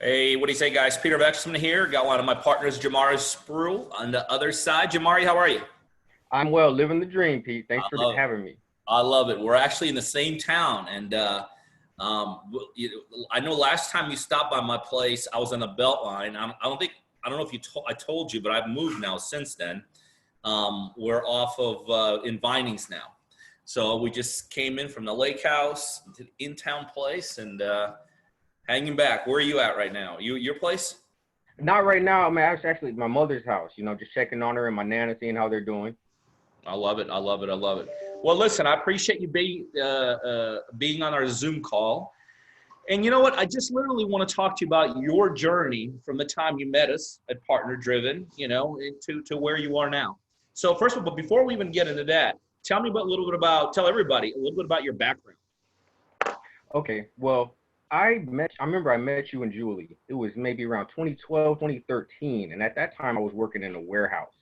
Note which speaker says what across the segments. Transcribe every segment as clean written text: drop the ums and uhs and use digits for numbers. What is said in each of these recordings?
Speaker 1: Hey, what do you say, guys? Peter Vexman here. Got one of my partners, Jamaris on the other side. Jamari, how are you?
Speaker 2: I'm well, living the dream, Pete. Thanks
Speaker 1: I
Speaker 2: for
Speaker 1: love,
Speaker 2: having me.
Speaker 1: I love it. We're actually in the same town, and I know last time you stopped by my place, I was on the Beltline. I don't know if I told you, but I've moved now since then. We're off of in Vinings now, so we just came in from the lake house to the in-town place and hanging back. Where are you at right now? Your place?
Speaker 2: Not right now. I'm actually at my mother's house, just checking on her and my nana, seeing how they're doing.
Speaker 1: I love it. I love it. I love it. Well, listen, I appreciate you being on our Zoom call. And you know what? I just literally want to talk to you about your journey from the time you met us at Partner Driven, to where you are now. So first of all, before we even get into that, tell everybody a little bit about your background.
Speaker 2: Okay, well, I remember I met you and Julie. It was maybe around 2012, 2013. And at that time, I was working in a warehouse.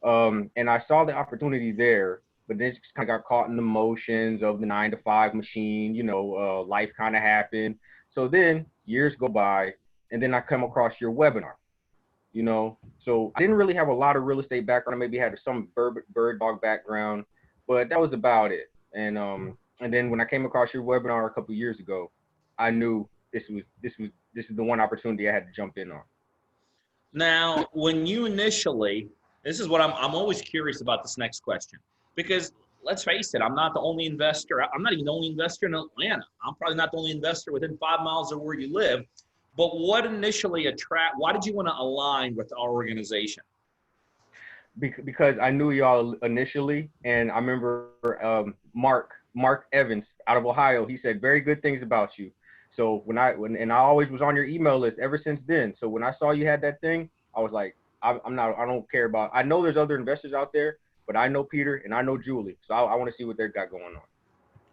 Speaker 2: And I saw the opportunity there, but then just kind of got caught in the motions of the 9 to 5 machine. Life kind of happened. So then years go by, and then I come across your webinar. So I didn't really have a lot of real estate background. I maybe had some bird dog background, but that was about it. And then when I came across your webinar a couple of years ago, I knew this is the one opportunity I had to jump in on.
Speaker 1: Now, when you initially, this is what I'm always curious about this next question, because let's face it, I'm not the only investor. I'm not even the only investor in Atlanta. I'm probably not the only investor within 5 miles of where you live. But what initially why did you want to align with our organization?
Speaker 2: Because I knew y'all initially, and I remember Mark Evans out of Ohio. He said very good things about you. So and I always was on your email list ever since then. So when I saw you had that thing, I was like, I don't care about. I know there's other investors out there, but I know Peter and I know Julie, so I want to see what they've got going on.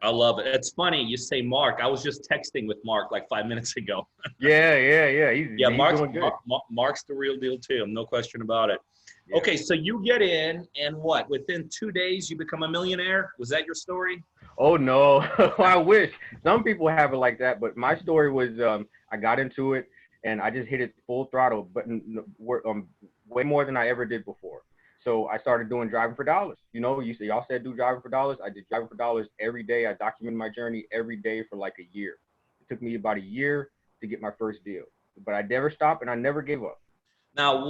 Speaker 1: I love it. It's funny you say Mark. I was just texting with Mark like 5 minutes ago.
Speaker 2: Yeah. He's doing good.
Speaker 1: Mark's the real deal too. No question about it.
Speaker 2: Yeah.
Speaker 1: Okay, so you get in, and what? Within 2 days, you become a millionaire. Was that your story?
Speaker 2: Oh no, I wish. Some people have it like that, but my story was I got into it and I just hit it full throttle, but way more than I ever did before. So I started doing driving for dollars. Y'all said do driving for dollars. I did driving for dollars every day. I documented my journey every day for like a year. It took me about a year to get my first deal, but I never stopped and I never gave up.
Speaker 1: Now,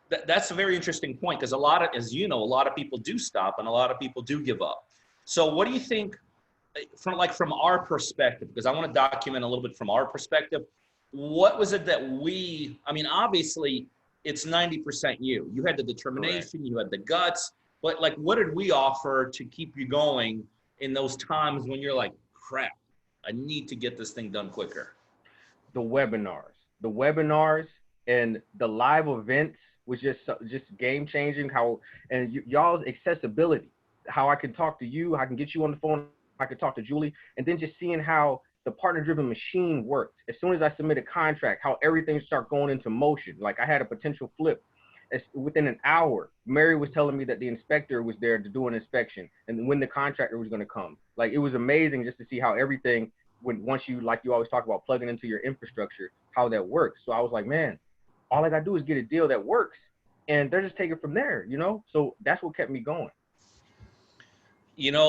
Speaker 1: that's a very interesting point, because as you know, a lot of people do stop and a lot of people do give up. So what do you think from our perspective, because I want to document a little bit from our perspective, what was it that obviously it's 90% you. You had the determination, Correct. You had the guts, but like, what did we offer to keep you going in those times when you're like, crap, I need to get this thing done quicker?
Speaker 2: The webinars and the live events was just game changing. Y'all's accessibility, how I can talk to you, I can get you on the phone, I can talk to Julie, and then just seeing how the partner-driven machine worked. As soon as I submit a contract, how everything start going into motion. Like I had a potential flip. Within an hour, Mary was telling me that the inspector was there to do an inspection and when the contractor was going to come. Like it was amazing just to see how everything, once you, like you always talk about plugging into your infrastructure, how that works. So I was like, man, all I got to do is get a deal that works and they're just taking it from there, So that's what kept me going.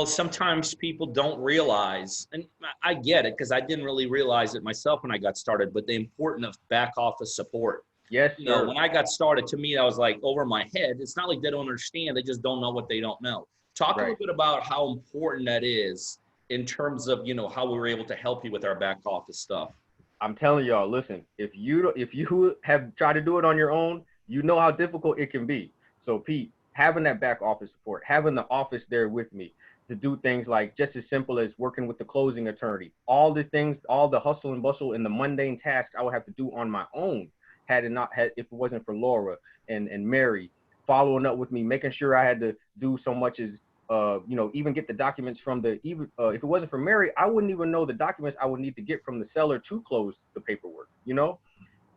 Speaker 1: Sometimes people don't realize, and I get it because I didn't really realize it myself when I got started, but the importance of back office support.
Speaker 2: Yes, sir.
Speaker 1: When I got started, to me, I was like over my head. It's not like they don't understand. They just don't know what they don't know. Talk a little bit about how important that is in terms of, how we were able to help you with our back office stuff.
Speaker 2: I'm telling y'all, listen, if you have tried to do it on your own, you know how difficult it can be. So Pete, having that back office support, having the office there with me to do things like just as simple as working with the closing attorney, all the hustle and bustle and the mundane tasks I would have to do on my own if it wasn't for Laura and Mary following up with me, making sure I had to do so much as even get the documents from if it wasn't for Mary, I wouldn't even know the documents I would need to get from the seller to close the paperwork.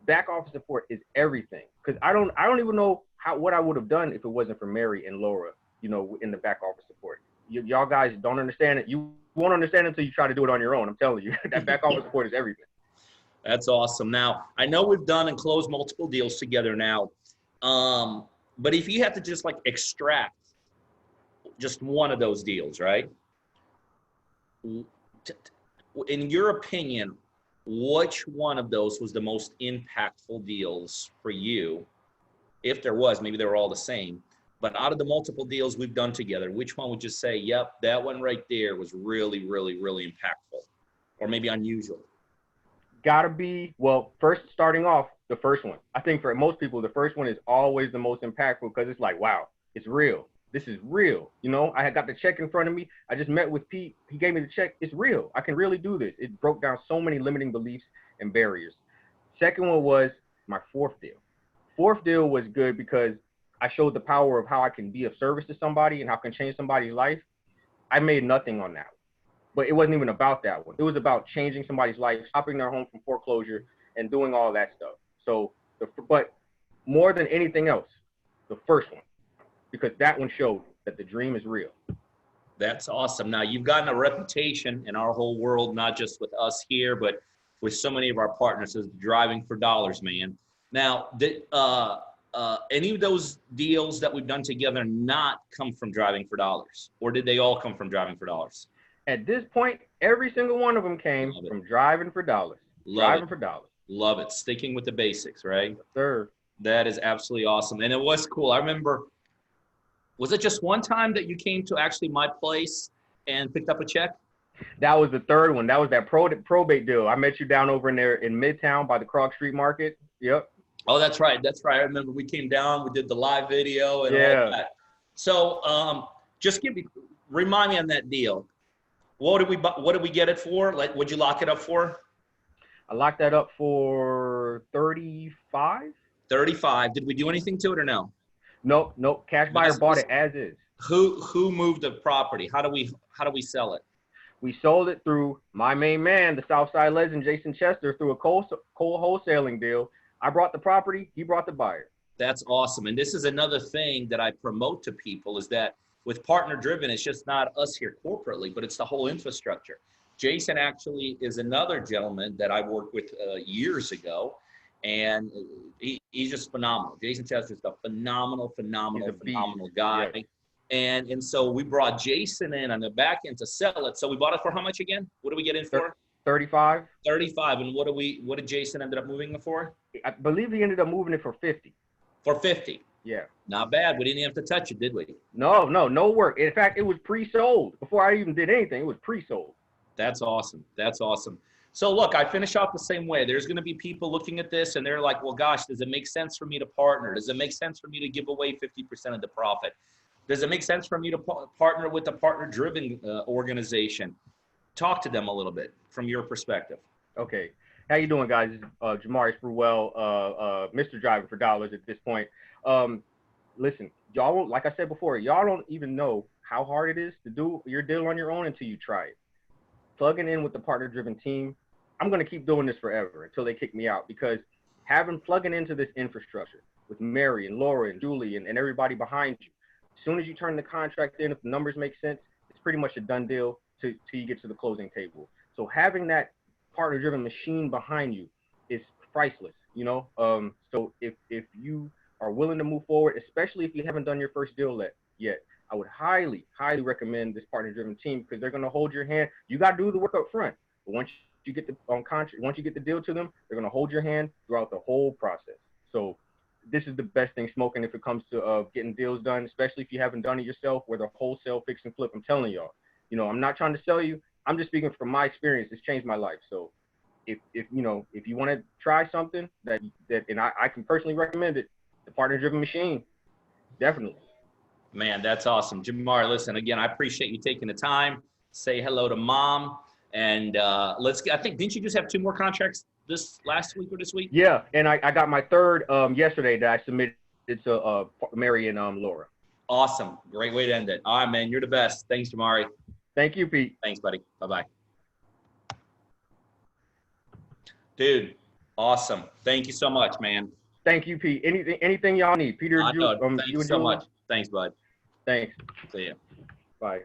Speaker 2: Back office support is everything, because I don't even know what I would have done if it wasn't for Mary and Laura, in the back office support. Y'all guys don't understand it. You won't understand it until you try to do it on your own. I'm telling you, that back office support is everything.
Speaker 1: That's awesome. Now, I know we've done and closed multiple deals together now. But if you had to just like extract just one of those deals, right? In your opinion, which one of those was the most impactful deals for you? If there was, maybe they were all the same. But out of the multiple deals we've done together, which one would you say, yep, that one right there was really, really, really impactful, or maybe unusual?
Speaker 2: Gotta be, well, first starting off, the first one. I think for most people, the first one is always the most impactful because it's like, wow, it's real. This is real. You know, I had got the check in front of me. I just met with Pete. He gave me the check. It's real. I can really do this. It broke down so many limiting beliefs and barriers. Second one was my fourth deal. Fourth deal was good because I showed the power of how I can be of service to somebody and how I can change somebody's life. I made nothing on that one. But it wasn't even about that one. It was about changing somebody's life, stopping their home from foreclosure, and doing all that stuff. So, but more than anything else, the first one, because that one showed that the dream is real.
Speaker 1: That's awesome. Now, you've gotten a reputation in our whole world, not just with us here, but with so many of our partners as driving for dollars, man. Now, did any of those deals that we've done together not come from driving for dollars, or did they all come from driving for dollars?
Speaker 2: At this point, every single one of them came from driving for dollars. Driving for dollars.
Speaker 1: Love it. Sticking with the basics, right?
Speaker 2: Yes, sir.
Speaker 1: That is absolutely awesome. And it was cool. I remember, was it just one time that you came to actually my place and picked up a check?
Speaker 2: That was the third one. That was that probate deal. I met you down over in there in Midtown by the Krog Street Market. Yep.
Speaker 1: Oh, that's right. That's right. I remember we came down, we did the live video and all that. So just remind me on that deal. What did we get it for? Like, would you lock it up for?
Speaker 2: I locked that up for 35.
Speaker 1: 35. Did we do anything to it or no?
Speaker 2: Nope. Cash buyer bought it as is.
Speaker 1: Who moved the property? How do we sell it?
Speaker 2: We sold it through my main man, the Southside legend, Jason Chester, through a coal wholesaling deal. I brought the property. He brought the buyer.
Speaker 1: That's awesome. And this is another thing that I promote to people is that with partner driven, it's just not us here corporately, but it's the whole infrastructure. Jason actually is another gentleman that I worked with years ago, and he's just phenomenal. Jason Chester's a phenomenal guy.
Speaker 2: Yes.
Speaker 1: And so we brought Jason in on the back end to sell it. So we bought it for how much again? What did we get in for?
Speaker 2: 35.
Speaker 1: 35. And what did Jason ended up moving it for?
Speaker 2: I believe he ended up moving it for 50.
Speaker 1: For 50.
Speaker 2: Yeah.
Speaker 1: Not bad. We didn't have to touch it, did we?
Speaker 2: No work. In fact, it was pre-sold. Before I even did anything, it was pre-sold.
Speaker 1: That's awesome. That's awesome. So look, I finish off the same way. There's going to be people looking at this and they're like, well, gosh, does it make sense for me to partner? Does it make sense for me to give away 50% of the profit? Does it make sense for me to partner with a partner-driven organization? Talk to them a little bit from your perspective.
Speaker 2: Okay. How you doing, guys? Jamaris Background, Mr. Driving for Dollars at this point. Listen, y'all won't, like I said before, y'all don't even know how hard it is to do your deal on your own until you try it. Plugging in with the partner-driven team, I'm going to keep doing this forever until they kick me out, because plugging into this infrastructure with Mary and Laura and Julie and everybody behind you, as soon as you turn the contract in, if the numbers make sense, it's pretty much a done deal till you get to the closing table. So having that partner-driven machine behind you is priceless, you know? So if you are willing to move forward, especially if you haven't done your first deal yet, I would highly recommend this partner-driven team, because they're going to hold your hand. You got to do the work up front, but once you get the deal to them, they're going to hold your hand throughout the whole process. So this is the best thing smoking if it comes to getting deals done, especially if you haven't done it yourself, where the wholesale fix and flip. I'm telling y'all, you know, I'm not trying to sell you. I'm just speaking from my experience. It's changed my life. So if you want to try something that and I can personally recommend it, the partner-driven machine, definitely.
Speaker 1: Man, that's awesome. Jamari, listen, again, I appreciate you taking the time. Say hello to Mom. And I think, didn't you just have 2 more contracts this last week or this week?
Speaker 2: Yeah, and I got my third yesterday that I submitted to Mary and Laura.
Speaker 1: Awesome. Great way to end it. All right, man. You're the best. Thanks, Jamari.
Speaker 2: Thank you, Pete.
Speaker 1: Thanks, buddy. Bye-bye. Dude, awesome. Thank you so much, man.
Speaker 2: Thank you, Pete. Anything y'all need, Peter?
Speaker 1: Thank you so much. Thanks, bud.
Speaker 2: Thanks.
Speaker 1: See ya.
Speaker 2: Bye.